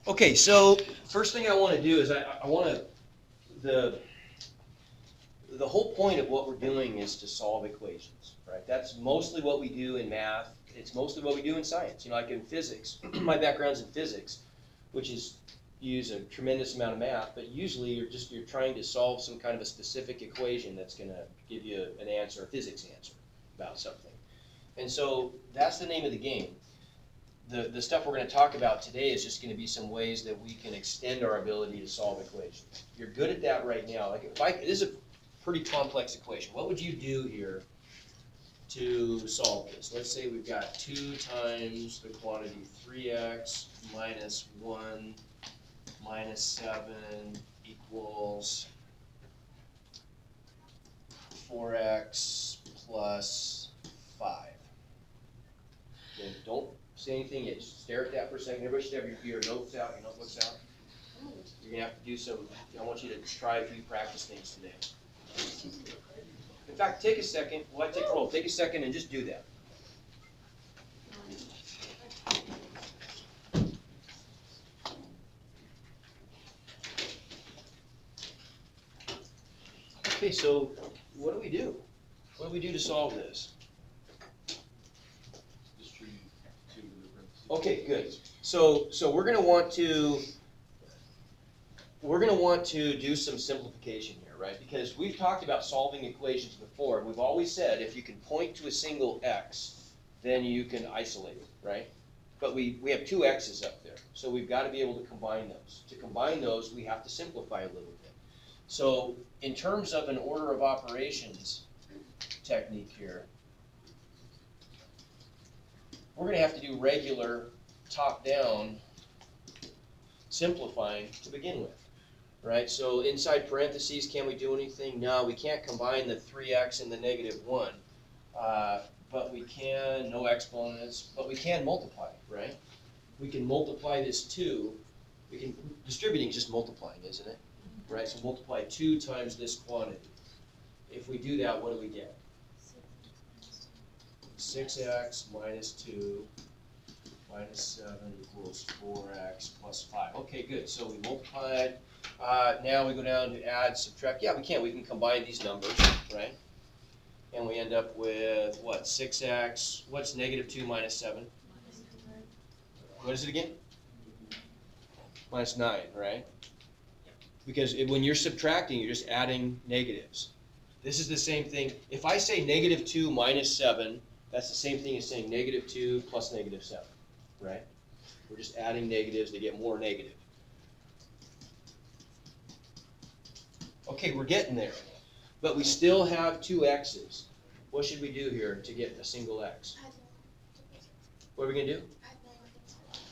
Okay, so first thing I want to do is I want to, the, the whole point of what we're doing is to solve equations, right? That's mostly what we do in math. It's mostly what we do in science. Like in physics, my background's in physics, which is you use a tremendous amount of math, but usually you're trying to solve some kind of a specific equation that's going to give you an answer, a physics answer about something. And so that's the name of the game. The stuff we're going to talk about today is just going to be some ways that we can extend our ability to solve equations. You're good at that right now. This is a pretty complex equation. What would you do here to solve this? Let's say we've got 2 times the quantity 3x minus 1 minus 7 equals 4x plus 5. Okay, don't say anything yet. Just stare at that for a second. Everybody should have your notes out, your notebooks out. You're going to have to do some, I want you to try a few practice things today. In fact, take a second. Well, I take a roll. Take a second and just do that. Okay, so what do we do? What do we do to solve this? Okay, good. So we're going to want to do some simplification here, right? Because we've talked about solving equations before, and we've always said if you can point to a single x, then you can isolate it, right? But we have 2 x's up there, so we've got to be able to combine those. To combine those, we have to simplify a little bit. So in terms of an order of operations technique here, we're going to have to do regular top-down simplifying to begin with, right? So inside parentheses, can we do anything? No, we can't combine the 3x and the -1, but we can, no exponents, but we can multiply, right? We can multiply this 2. Distributing is just multiplying, isn't it? Right, so multiply 2 times this quantity. If we do that, what do we get? 6x minus 2 minus 7 equals 4x plus 5. Okay, good. So we multiplied. Now we go down to add, subtract. Yeah, we can. We can combine these numbers, right? And we end up with, what, 6x. What's -2 minus 7? What is it again? Minus 9, right? Because when you're subtracting, you're just adding negatives. This is the same thing. If I say -2 minus 7, that's the same thing as saying -2 plus -7, right? We're just adding negatives to get more negative. Okay, we're getting there. But we still have 2 x's. What should we do here to get a single x? What are we going to do?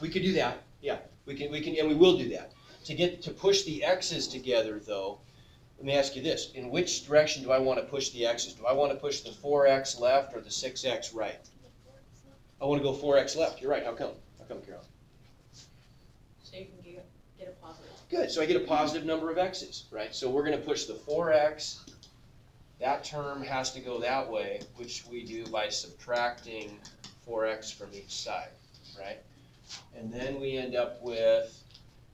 We could do that. Yeah, we can, and we will do that. To push the x's together, though, let me ask you this. In which direction do I want to push the x's? Do I want to push the 4x left or the 6x right? I want to go 4x left. You're right. How come? How come, Carol? So you can get a positive. Good. So I get a positive number of x's, right? So we're going to push the 4x. That term has to go that way, which we do by subtracting 4x from each side, right? And then we end up with,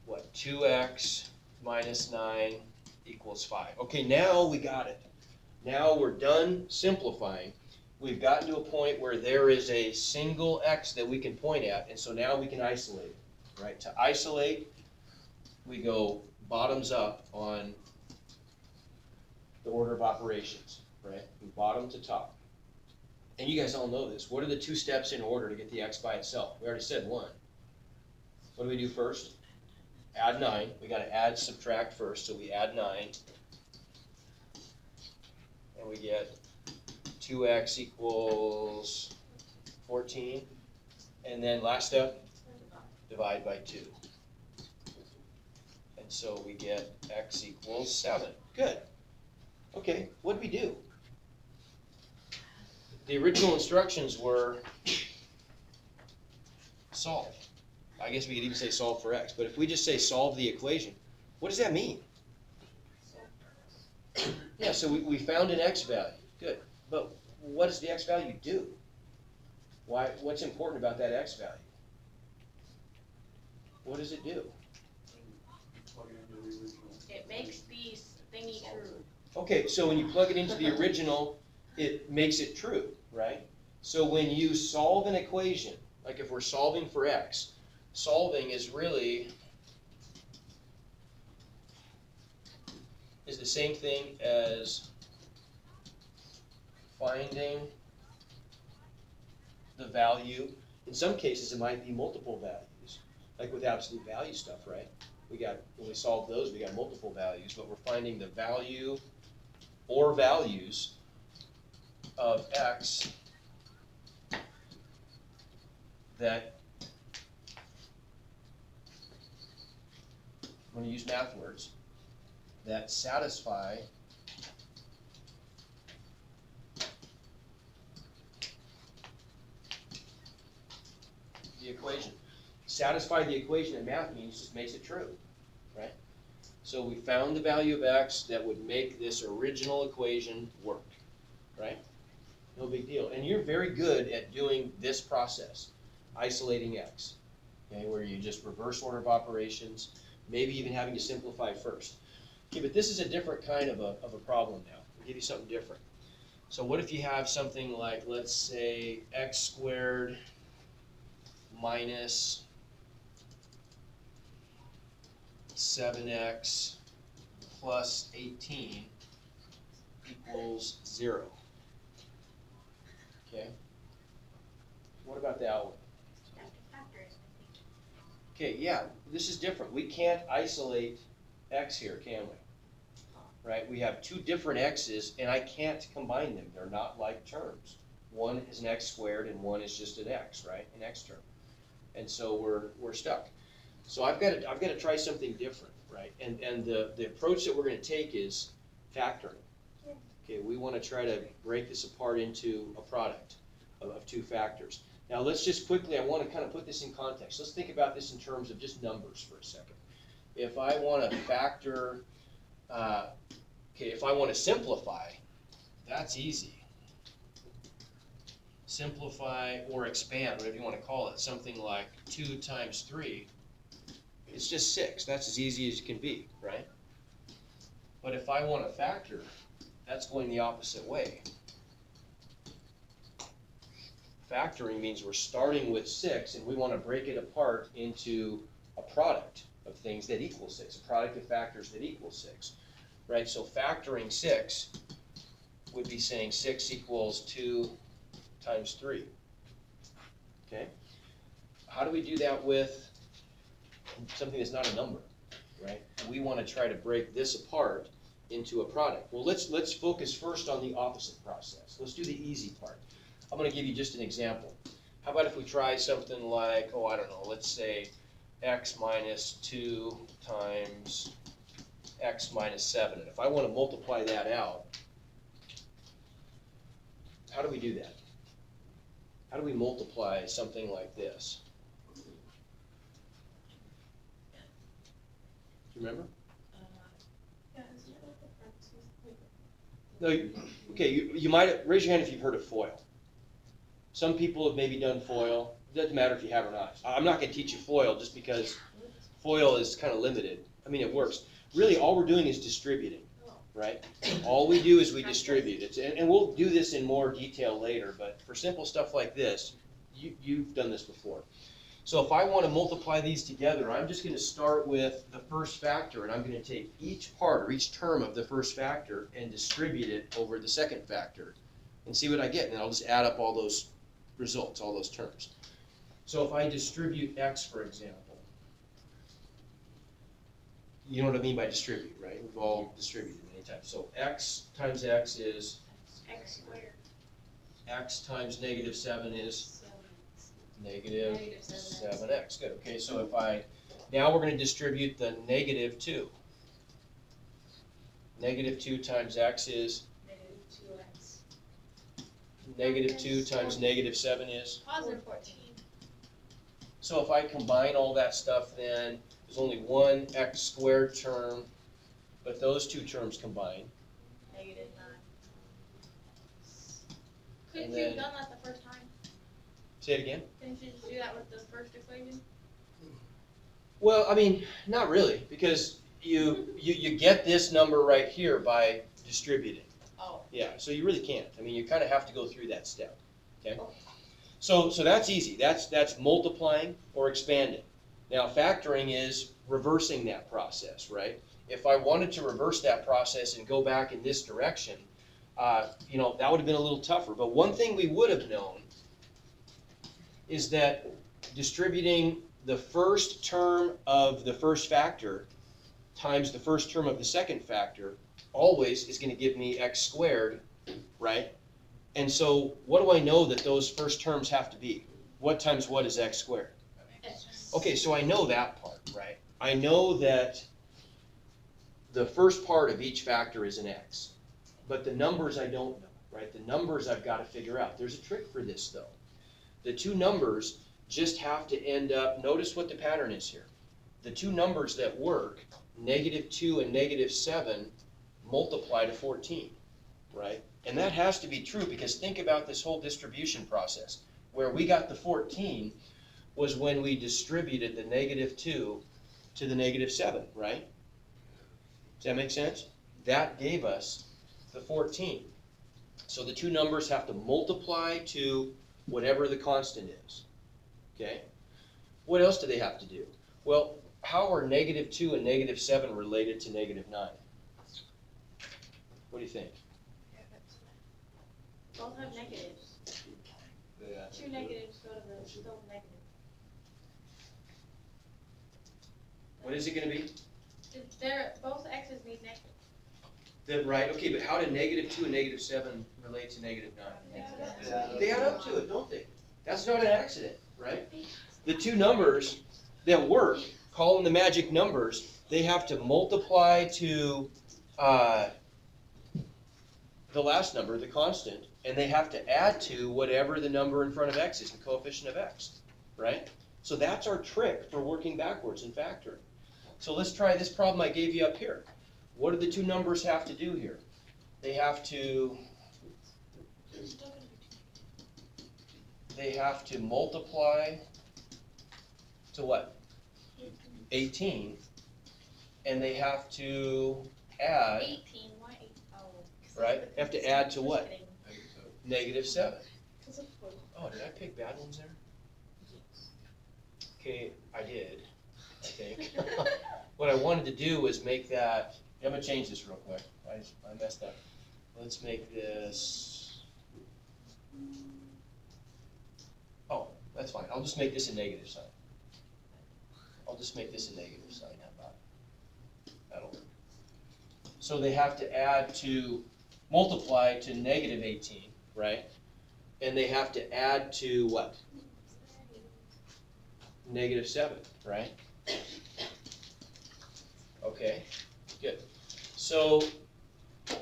what, 2x minus 9 equals 5. Okay, now we got it. Now we're done simplifying. We've gotten to a point where there is a single x that we can point at, and so now we can isolate it, right? To isolate, we go bottoms up on the order of operations, right? From bottom to top. And you guys all know this. What are the 2 steps in order to get the x by itself? We already said 1. What do we do first? Add 9. We got to add, subtract first, so we add 9. And we get 2x equals 14. And then last step, divide by 2. And so we get x equals 7. Good. Okay, what did we do? The original instructions were solve. I guess we could even say solve for x, but if we just say solve the equation, what does that mean? Yeah, so we found an x value. Good. But what does the x value do? What's important about that x value? What does it do? It makes these thingy true. Okay, so when you plug it into the original, it makes it true, right? So when you solve an equation, like if we're solving for x, solving is really is the same thing as finding the value. In some cases, it might be multiple values, like with absolute value stuff, right? When we solve those, we got multiple values, but we're finding the value or values of x that, I'm going to use math words, that satisfy the equation. Satisfy the equation in math means just makes it true, right? So we found the value of x that would make this original equation work, right? No big deal. And you're very good at doing this process, isolating x, okay, where you just reverse order of operations, maybe even having to simplify first. Okay, but this is a different kind of a problem now. I'll give you something different. So what if you have something like, let's say, x squared minus 7x plus 18 equals 0. Okay? What about that one? Okay, yeah, this is different. We can't isolate x here, can we? Right? We have two different x's, and I can't combine them. They're not like terms. One is an x squared, and one is just an x, right? An x term. And so we're stuck. So I've got to try something different, right? And the approach that we're going to take is factoring. Okay, we want to try to break this apart into a product of two factors. Now let's just quickly, I want to kind of put this in context. Let's think about this in terms of just numbers for a second. If I want to factor, if I want to simplify, that's easy. Simplify or expand, whatever you want to call it, something like 2 times 3, it's just 6. That's as easy as it can be, right? But if I want to factor, that's going the opposite way. Factoring means we're starting with 6 and we want to break it apart into a product of things that equal 6, a product of factors that equal 6, right? So factoring 6 would be saying 6 equals 2 times 3, okay? How do we do that with something that's not a number, right? We want to try to break this apart into a product. Well, let's focus first on the opposite process. Let's do the easy part. I'm going to give you just an example. How about if we try something like, oh, I don't know, let's say x minus 2 times x minus 7. And if I want to multiply that out, how do we do that? How do we multiply something like this? Do you remember? No, okay, you might raise your hand if you've heard of FOIL. Some people have maybe done FOIL. It doesn't matter if you have or not. I'm not going to teach you FOIL just because FOIL is kind of limited. I mean, it works. Really, all we're doing is distributing, right? All we do is we distribute it. And we'll do this in more detail later, but for simple stuff like this, you've done this before. So if I want to multiply these together, I'm just going to start with the first factor, and I'm going to take each part or each term of the first factor and distribute it over the second factor and see what I get. And I'll just add up all those results, all those terms. So if I distribute x, for example, you know what I mean by distribute, right? We've all distributed many times. So x times x is X squared. x times negative 7 is negative 7x. Good. Okay, so now we're going to distribute the negative 2. Negative 2 times x is? Negative 2x. Negative 2 times negative 7 is? Positive 14. So if I combine all that stuff, then there's only one x squared term, but those two terms combine. Negative 9. Couldn't And you have then- done that the first time? Say it again? Couldn't you just do that with the first equation? Well, I mean, not really, because you get this number right here by distributing. Oh, Yeah, so you really can't. I mean, you kind of have to go through that step, okay? Okay. So that's easy. That's multiplying or expanding. Now, factoring is reversing that process, right? If I wanted to reverse that process and go back in this direction, that would have been a little tougher. But one thing we would have known is that distributing the first term of the first factor times the first term of the second factor always is going to give me x squared, right? And so what do I know that those first terms have to be? What times what is x squared? Okay, so I know that part, right? I know that the first part of each factor is an x, but the numbers I don't know, right? The numbers I've got to figure out. There's a trick for this though. The two numbers just have to end up, notice what the pattern is here. The two numbers that work, -2 and -7, multiply to 14, right? And that has to be true because think about this whole distribution process. Where we got the 14 was when we distributed the -2 to the -7, right? Does that make sense? That gave us the 14. So the two numbers have to multiply to whatever the constant is, okay? What else do they have to do? Well, how are -2 and -7 related to -9? What do you think? both have negatives. Two negatives go to the still negative. What is it gonna be? Both x's need negative. Right, okay, but how do -2 and -7 relate to -9? They add up to it, don't they? That's not an accident, right? The two numbers that work, call them the magic numbers, they have to multiply to the last number, the constant, and they have to add to whatever the number in front of x is, the coefficient of x, right? So that's our trick for working backwards in factoring. So let's try this problem I gave you up here. What do the two numbers have to do here? They have to multiply to what? 18. And they have to add, 18, why 8? Oh. right? They have to add to what? -7. Because of 4. Oh, did I pick bad ones there? Okay, I did, I think. What I wanted to do was make that, I'm gonna change this real quick. I messed up. Let's make this, oh, that's fine. I'll just make this a negative sign. I'll just make this a negative sign, how about it? That'll work. So they have to multiply to -18, right? And they have to add to what? -7, right? Okay, good. So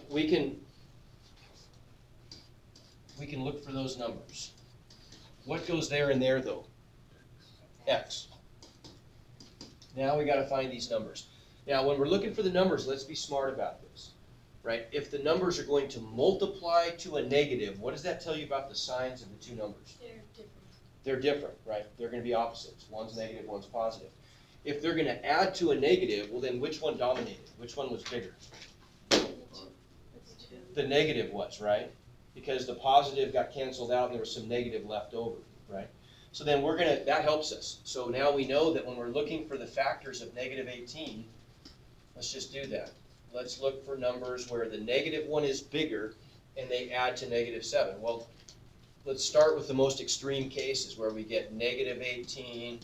we can look for those numbers. What goes there and there though? X. Now we gotta find these numbers. Now when we're looking for the numbers, let's be smart about this, right? If the numbers are going to multiply to a negative, what does that tell you about the signs of the two numbers? They're different. They're different, right? They're gonna be opposites. One's negative, one's positive. If they're gonna add to a negative, well then which one dominated? Which one was bigger? The negative was, right? Because the positive got canceled out and there was some negative left over, right? So then that helps us. So now we know that when we're looking for the factors of -18, let's just do that. Let's look for numbers where the negative one is bigger and they add to -7. Well, let's start with the most extreme cases where we get -18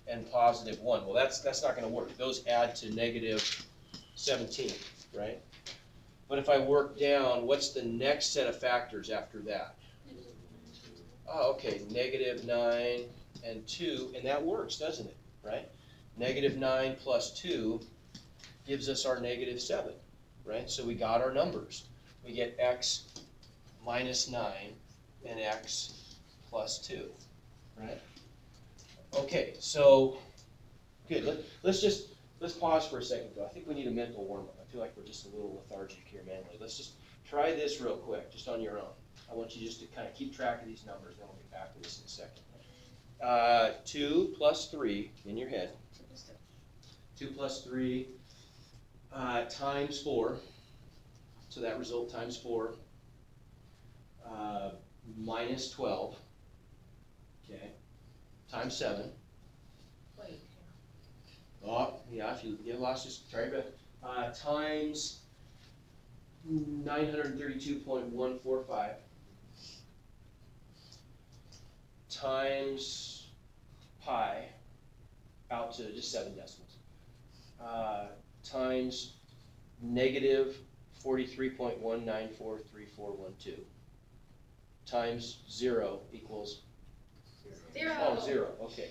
and +1. Well, that's not gonna work. Those add to -17, right? But if I work down, what's the next set of factors after that? Oh, okay, -9 and 2, and that works, doesn't it, right? -9 plus 2 gives us our -7, right? So we got our numbers. We get x minus 9 and x plus 2, right? Okay, so, good. Let's pause for a second, though. I think we need a mental warm-up. I feel like we're just a little lethargic here mentally. Let's just try this real quick, just on your own. I want you just to kind of keep track of these numbers, then we'll get back to this in a second. 2 plus 3 in your head. 2 plus 3 times 4, so that result times 4, minus 12, okay, times 7. Wait, Oh, yeah, if you get lost, just try your best. Times 932.145 times pi out to just 7 decimals, times negative 43.1943412 times 0 equals, Zero. oh, 0, okay.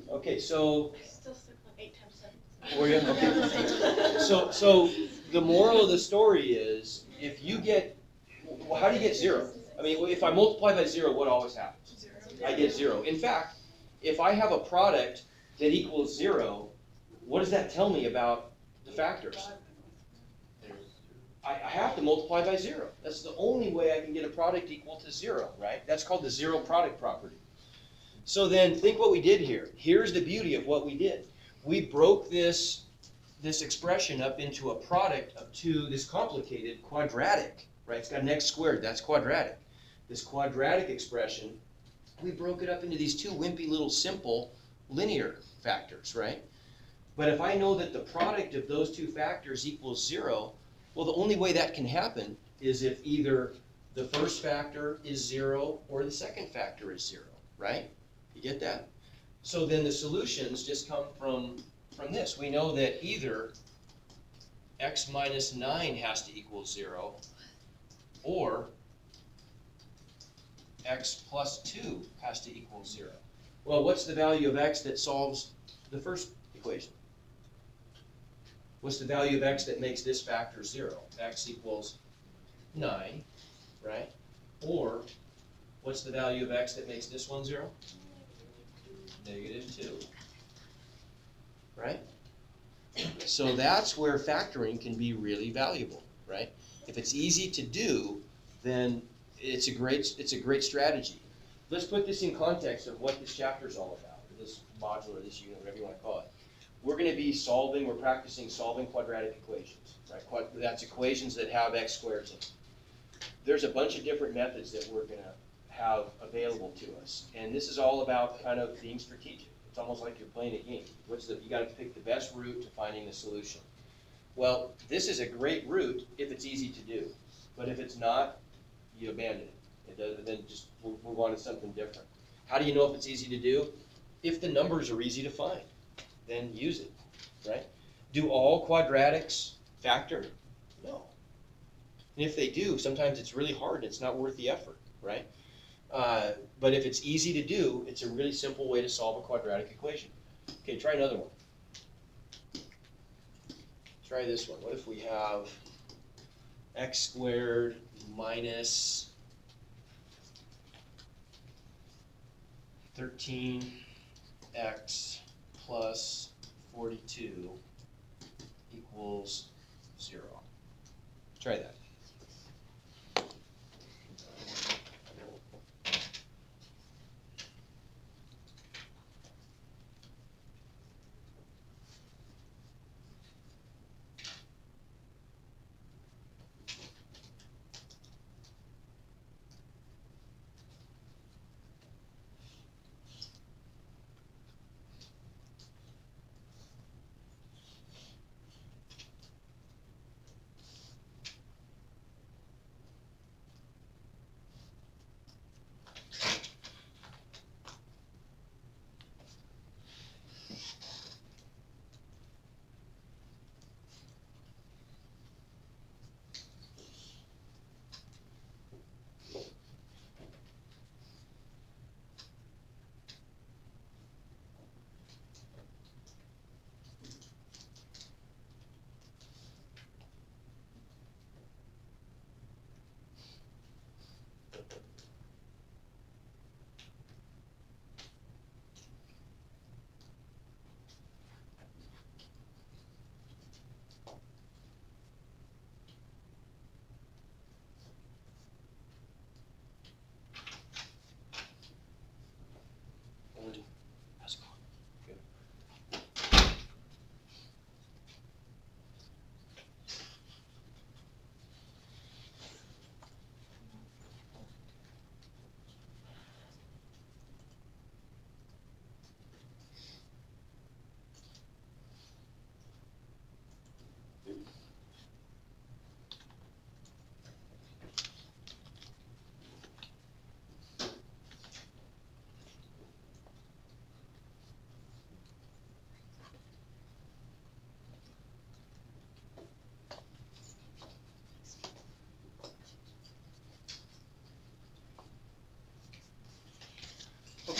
Okay, so, I still stuck like 8 times 7. were you? Okay. So the moral of the story is, if you get, well, how do you get 0? I mean, if I multiply by 0, what always happens? I get 0. In fact, if I have a product that equals 0, what does that tell me about the factors? I have to multiply by 0. That's the only way I can get a product equal to 0, right? That's called the zero product property. So then think what we did here. Here's the beauty of what we did. We broke this expression up into a product of two, this complicated quadratic, right? It's got an x squared, that's quadratic. This quadratic expression, we broke it up into these two wimpy little simple linear factors, right? But if I know that the product of those two factors equals 0, well, the only way that can happen is if either the first factor is 0 or the second factor is 0, right? You get that? So then the solutions just come from this. We know that either x minus 9 has to equal 0, or x plus 2 has to equal 0. Well, what's the value of x that solves the first equation? What's the value of x that makes this factor 0? X equals 9, right? Or what's the value of x that makes this one 0? Negative 2, right? So that's where factoring can be really valuable, right? If it's easy to do, then it's a great strategy. Let's put this in context of what this chapter is all about, or this module, or this unit, whatever you want to call it. We're going to be we're practicing solving quadratic equations, right? That's equations that have x squareds in them. There's a bunch of different methods that we're going to have available to us, and this is all about kind of being strategic. It's almost like you're playing a game. You got to pick the best route to finding the solution. Well, this is a great route if it's easy to do, but if it's not, you abandon it. Then just move on to something different. How do you know if it's easy to do? If the numbers are easy to find, then use it, right? Do all quadratics factor? No. And if they do, sometimes it's really hard. It's not worth the effort, right? But if it's easy to do, it's a really simple way to solve a quadratic equation. Okay, try another one. Try this one. What if we have x squared minus 13x plus 42 equals 0. Try that.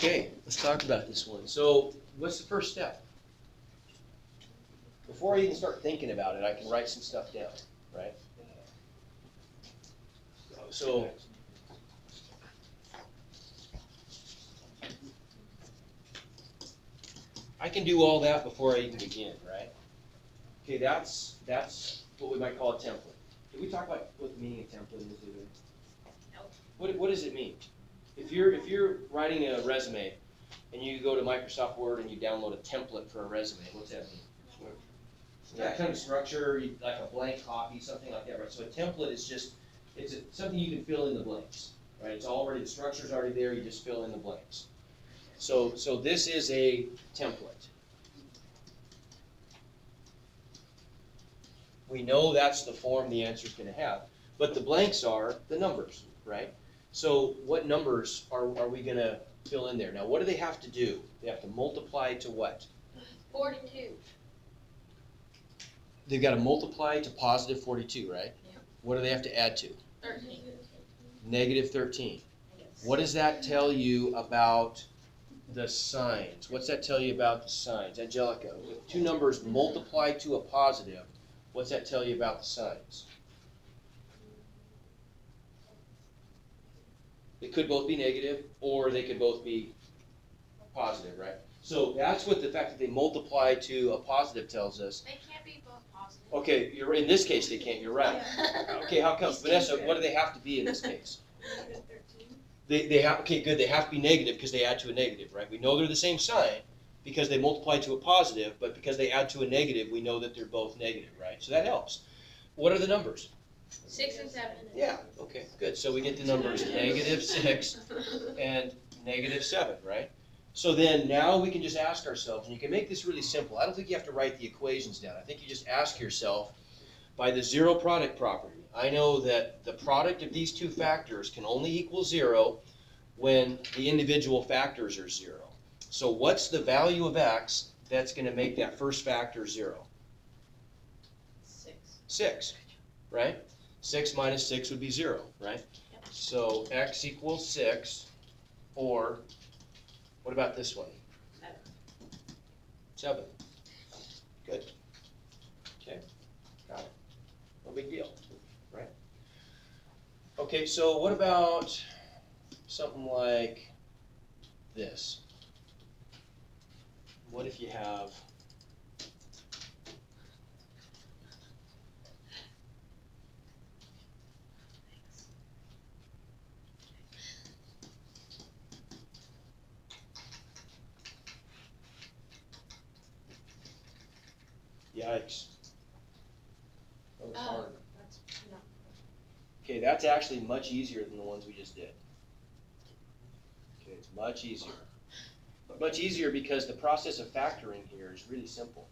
Okay, let's talk about this one. So, what's the first step? Before I even start thinking about it, I can write some stuff down, right? So, I can do all that before I even begin, right? Okay, that's what we might call a template. Did we talk about what the meaning of template is? Nope. What does it mean? If you're writing a resume and you go to Microsoft Word and you download a template for a resume, what's that mean? Yeah, kind of structure, like a blank copy, something like that, right? So a template is just, something you can fill in the blanks, right? The structure's already there, you just fill in the blanks. So this is a template. We know that's the form the answer's gonna have, but the blanks are the numbers, right? So what numbers are we gonna fill in there? Now, what do they have to do? They have to multiply to what? 42. They've got to multiply to positive 42, right? Yeah. What do they have to add to? 13. Negative 13. What does that tell you about the signs? What's that tell you about the signs? Angelica, if two numbers multiply to a positive, what's that tell you about the signs? They could both be negative, or they could both be positive, right? So that's what the fact that they multiply to a positive tells us. They can't be both positive. Okay, in this case they can't, you're right. Okay, how come? Vanessa, what do they have to be in this case? Negative 13. They have, okay, good, they have to be negative because they add to a negative, right? We know they're the same sign because they multiply to a positive, but because they add to a negative, we know that they're both negative, right? So that helps. What are the numbers? 6 and 7. Yeah, okay, good. So we get the numbers negative 6 and negative 7, right? So then now we can just ask ourselves, and you can make this really simple. I don't think you have to write the equations down. I think you just ask yourself, by the zero product property, I know that the product of these two factors can only equal 0 when the individual factors are 0. So what's the value of x that's going to make that first factor 0? 6. 6, right? 6 minus 6 would be 0, right? Yep. So x equals 6, or what about this one? 7. Good. Okay, got it. No big deal, right? Okay, so what about something like this? What if you have yikes. That was hard. That's no. Okay, that's actually much easier than the ones we just did. Okay, it's much easier. But much easier because the process of factoring here is really simple,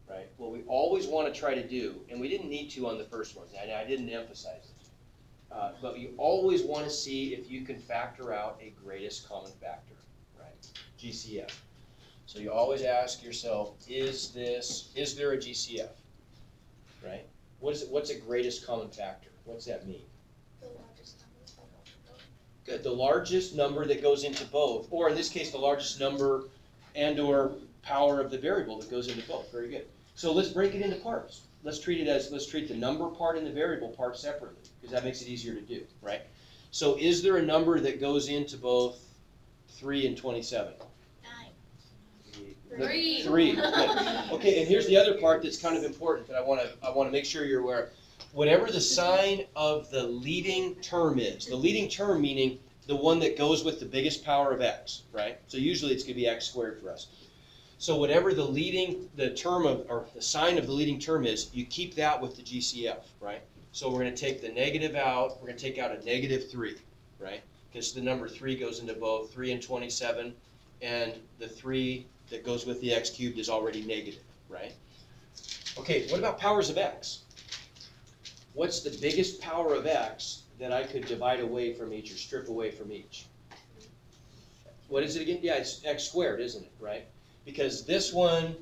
right? What we always want to try to do, and we didn't need to on the first ones, I didn't emphasize it, but you always want to see if you can factor out a greatest common factor, right? GCF. So you always ask yourself, is there a GCF, right? What's a greatest common factor? What's that mean? The largest number. Good, the largest number that goes into both, or in this case, the largest number and or power of the variable that goes into both. Very good. So let's break it into parts. Let's treat the number part and the variable part separately, because that makes it easier to do, right? So is there a number that goes into both 3 and 27? 9. 3. 3. Good. Okay, and here's the other part that's kind of important that I want to make sure you're aware of. Whatever the sign of the leading term is, the leading term meaning the one that goes with the biggest power of x, right? So usually it's going to be x squared for us. So whatever the term of, or the sign of the leading term is, you keep that with the GCF, right? So we're going to take the negative out, we're going to take out a negative 3, right? Because the number 3 goes into both 3 and 27, and the 3 that goes with the x cubed is already negative, right? Okay, what about powers of x? What's the biggest power of x that I could divide away from each or strip away from each? What is it again? Yeah, it's x squared, isn't it, right? Because this one,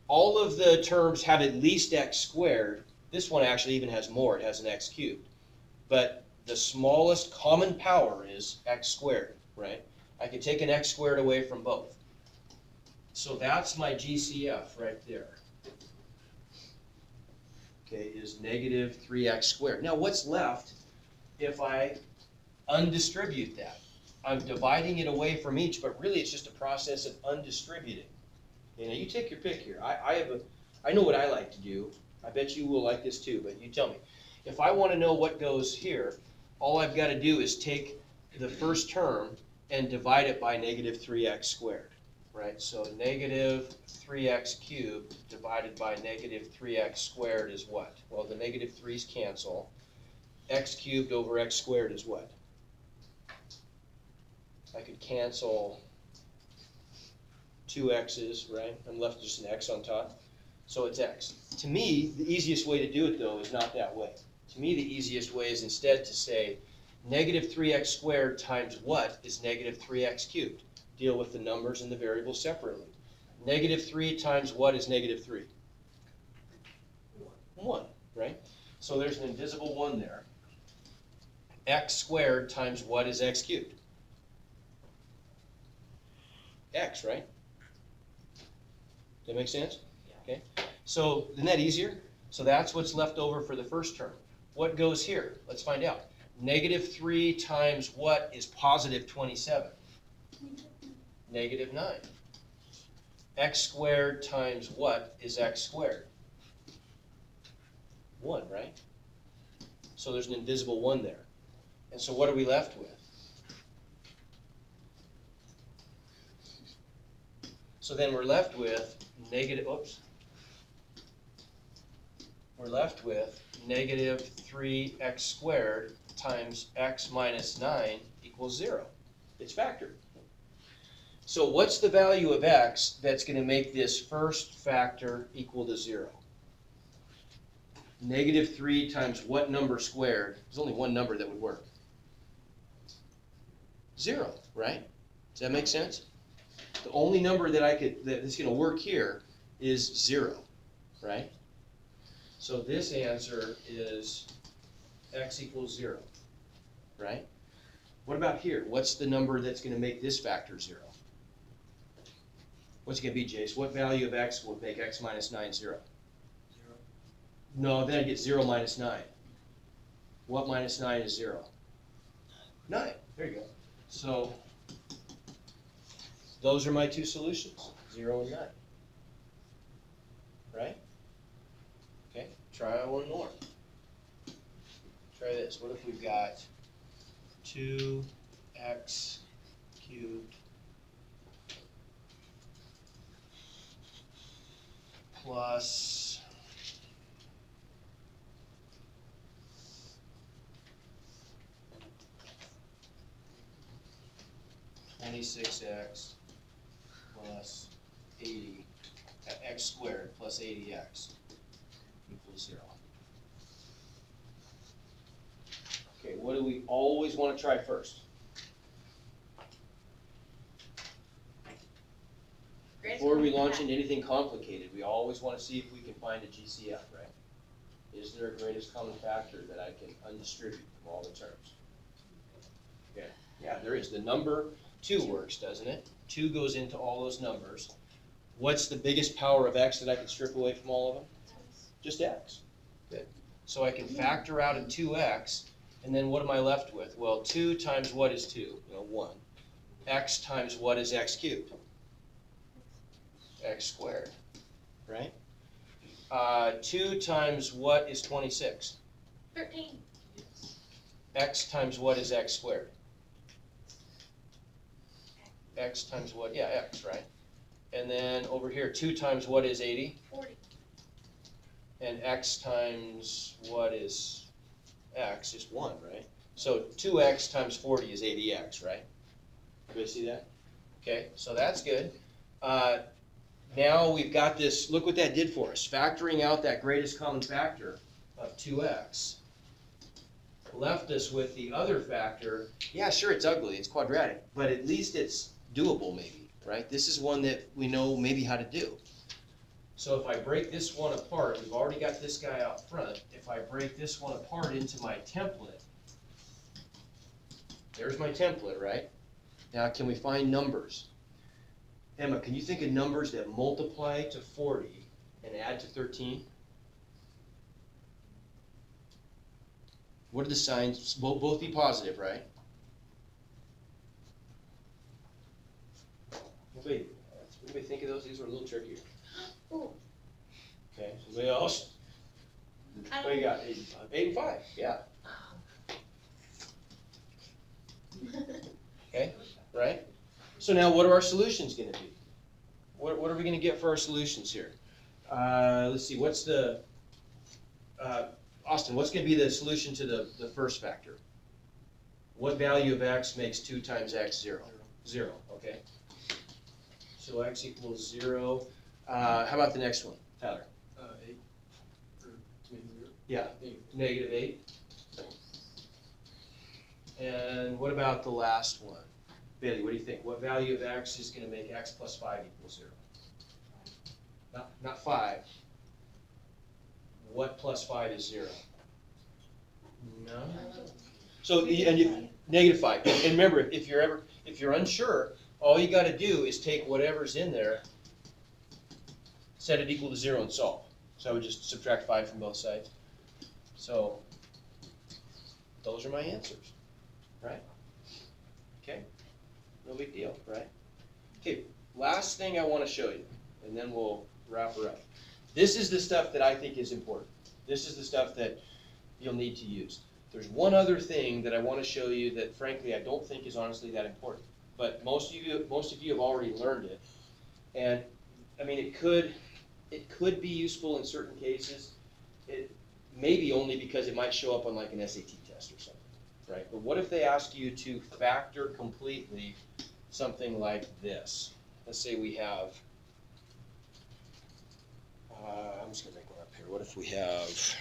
all of the terms have at least x squared. This one actually even has more. It has an x cubed. But the smallest common power is x squared, right? I could take an x squared away from both. So that's my GCF right there. Okay, is negative 3x squared. Now what's left if I undistribute that? I'm dividing it away from each, but really it's just a process of undistributing. You know, you take your pick here. I know what I like to do. I bet you will like this too, but you tell me. If I want to know what goes here, all I've got to do is take the first term and divide it by negative 3x squared, right? So negative 3x cubed divided by negative 3x squared is what? Well, the negative 3's cancel. X cubed over x squared is what? I could cancel 2 x's, right? I'm left with just an x on top. So it's x. To me, the easiest way to do it, though, is not that way. To me, the easiest way is instead to say negative 3x squared times what is negative 3x cubed? Deal with the numbers and the variables separately. Negative 3 times what is negative 3? 1, right? So there's an invisible 1 there. X squared times what is x cubed? X, right? Does that make sense? Okay. So isn't that easier? So that's what's left over for the first term. What goes here? Let's find out. Negative 3 times what is positive 27? Negative 9. X squared times what is x squared? 1, right? So there's an invisible 1 there. And so what are we left with? So then we're left with negative 3x squared times x minus 9 equals 0. It's factored. So what's the value of x that's going to make this first factor equal to 0? Negative 3 times what number squared? There's only one number that would work. 0, right? Does that make sense? The only number that's going to work here is 0, right? So this answer is x equals 0, right? What about here? What's the number that's going to make this factor 0? What's it going to be, Jace? What value of x would make x minus 9 0? 0. No, then I get 0 minus 9. What minus 9 is 0? 9. There you go. So those are my two solutions, 0 and 9. Right? Okay, try one more. Try this. What if we've got 2x cubed plus 26x plus 80, x squared plus 80x equals 0. Okay, what do we always want to try first? Before we launch into anything complicated, we always want to see if we can find a GCF, right? Is there a greatest common factor that I can undistribute from all the terms? Okay, yeah, there is. The number 2 works, doesn't it? 2 goes into all those numbers. What's the biggest power of x that I can strip away from all of them? Just x. Good. So I can factor out a 2x, and then what am I left with? Well, 2 times what is 2? 1. X times what is x cubed? X squared, right? 2 times what is 26? 13. X times what is x squared? X times what? Yeah, x, right? And then over here, 2 times what is 80? 40. And x times what is x is 1, right? So 2x times 40 is 80x, right? Everybody see that? Okay, so that's good. Now we've got this, look what that did for us. Factoring out that greatest common factor of 2x left us with the other factor. Yeah, sure, it's ugly, it's quadratic, but at least it's doable maybe, right? This is one that we know maybe how to do. So if I break this one apart, we've already got this guy out front. If I break this one apart into my template, there's my template, right? Now, can we find numbers? Emma, can you think of numbers that multiply to 40 and add to 13? What are the signs? Both be positive, right? Anybody think of those? These are a little trickier. Ooh. Okay, somebody else? What do you got? 8 and 5. 8 and 5, yeah. Okay, right? So now what are our solutions going to be? What are we going to get for our solutions here? Let's see, what's the, Austin, what's going to be the solution to the first factor? What value of x makes 2 times x 0? 0, okay. So x equals 0. How about the next one, Tyler? 8. Yeah, negative 8. And what about the last one? Bailey, what do you think? What value of x is going to make x plus 5 equal 0? Not 5. What plus 5 is 0? No. So negative 5. And remember, if you're unsure, all you got to do is take whatever's in there, set it equal to 0, and solve. So I would just subtract 5 from both sides. So those are my answers, right? Okay, no big deal, right? Okay, last thing I want to show you, and then we'll wrap her up. This is the stuff that I think is important. This is the stuff that you'll need to use. There's one other thing that I want to show you that, frankly, I don't think is honestly that important. But most of you have already learned it, and I mean it could be useful in certain cases. It maybe only because it might show up on like an SAT test or something, right? But what if they ask you to factor completely something like this? Let's say we have. I'm just gonna make one up here. What if we have?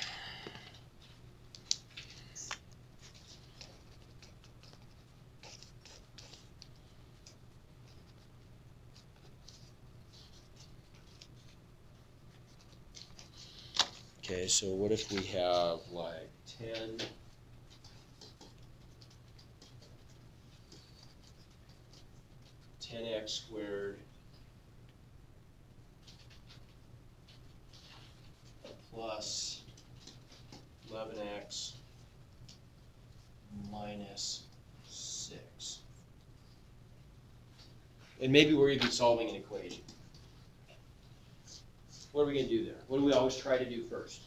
Okay, so what if we have like 10x squared plus 11x minus 6. And maybe we're even solving an equation. What are we going to do there? What do we always try to do first?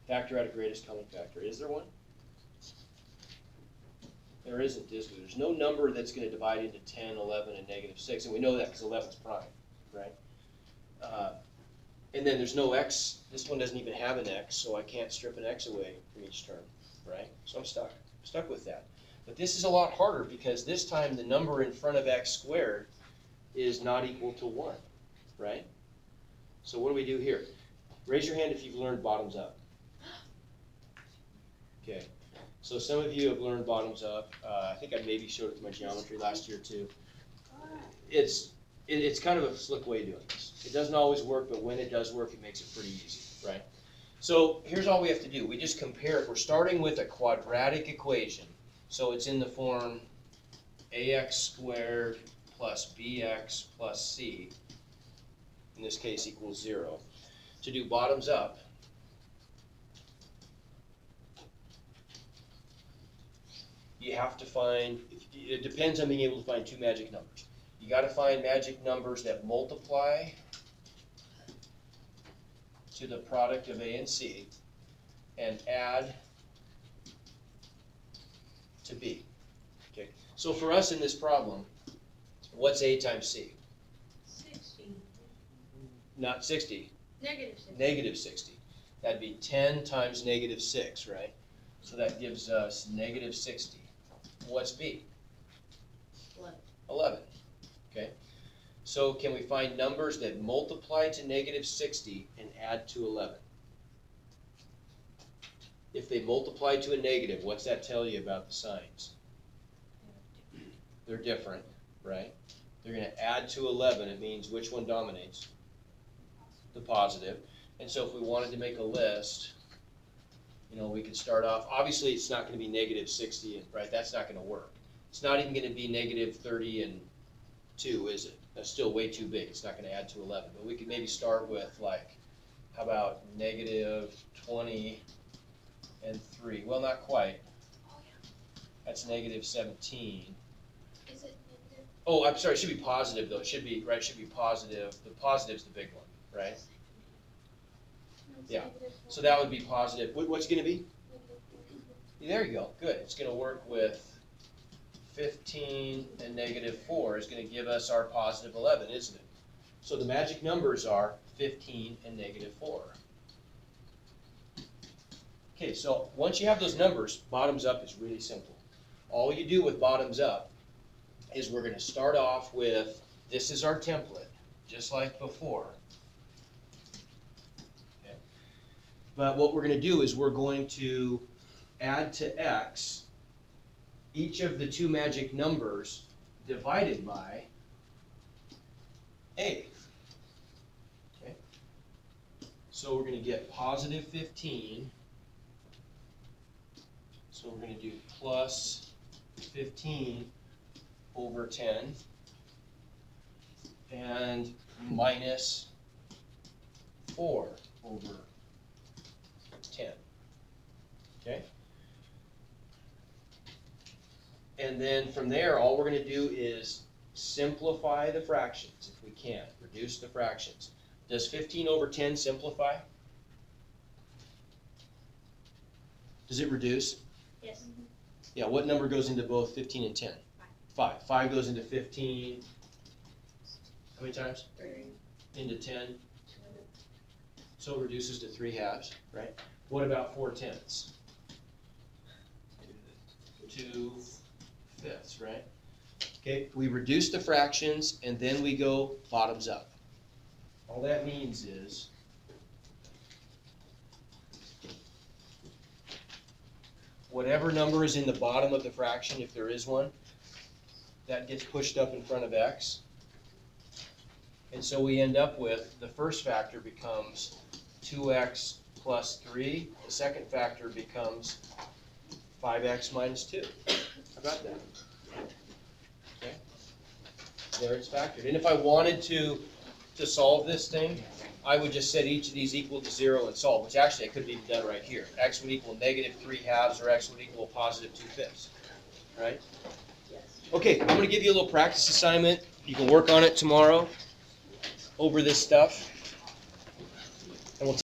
Factor out a greatest common factor. Is there one? There isn't, is there? There's no number that's going to divide into 10, 11, and negative 6. And we know that because 11 is prime, right? And then there's no x. This one doesn't even have an x, so I can't strip an x away from each term, right? So I'm stuck with that. But this is a lot harder because this time the number in front of x squared is not equal to 1, right? So what do we do here? Raise your hand if you've learned bottoms up. Okay, so some of you have learned bottoms up. I think I maybe showed it to my geometry last year too. It's kind of a slick way of doing this. It doesn't always work, but when it does work, it makes it pretty easy, right? So here's all we have to do. We just compare it. We're starting with a quadratic equation. So it's in the form ax squared plus bx plus c, in this case equals 0. To do bottoms up, you have to find, it depends on being able to find 2 magic numbers. You got to find magic numbers that multiply to the product of a and c and add to b. Okay. So for us in this problem, what's a times c? 60. Not 60. Negative 60. Negative 60. That'd be 10 times negative 6, right? So that gives us negative 60. What's b? 11. Okay. So can we find numbers that multiply to negative 60 and add to 11? If they multiply to a negative, what's that tell you about the signs? They're different, right? They're going to add to 11. It means which one dominates? The positive. And so if we wanted to make a list, You know, we could start off, obviously, it's not gonna be negative 60, right? That's not gonna work. It's not even gonna be negative 30 and 2, is it? That's still way too big. It's not gonna add to 11. But we could maybe start with like, how about negative 20 and 3? Well, not quite. That's negative 17. Is it negative? Oh, I'm sorry, it should be positive though. It should be, right, it should be positive. The positive's the big one, right? No, it's Yeah. negative So 4. that would be positive. What's it gonna be? Negative 4. There you go, good. It's gonna work with 15 and negative 4 is gonna give us our positive 11, isn't it? So the magic numbers are 15 and negative 4. Okay, so once you have those numbers, bottoms up is really simple. All you do with bottoms up is we're gonna start off with, this is our template, just like before. Okay. But what we're gonna do is we're going to add to x each of the two magic numbers divided by a. Okay. So we're gonna get positive 15. So we're gonna do plus 15 over 10 and minus 4 over 10. Okay? And then from there, all we're gonna do is simplify the fractions if we can, reduce the fractions. Does 15 over 10 simplify? Does it reduce? Yes. Yeah, what number goes into both 15 and 10? 5. 5 goes into 15. How many times? 3. Into 10. So it reduces to 3 halves, right? What about 4 tenths? 2 fifths, right? Okay, we reduce the fractions and then we go bottoms up. All that means is whatever number is in the bottom of the fraction, if there is one, that gets pushed up in front of x. And so we end up with, the first factor becomes 2x plus 3. The second factor becomes 5x minus 2. How about that? Okay. There it's factored. And if I wanted to solve this thing, I would just set each of these equal to 0 and solve, which actually I could have even done right here. X would equal negative 3 halves, or x would equal positive 2 fifths, right? Yes. Okay, I'm gonna give you a little practice assignment. You can work on it tomorrow over this stuff.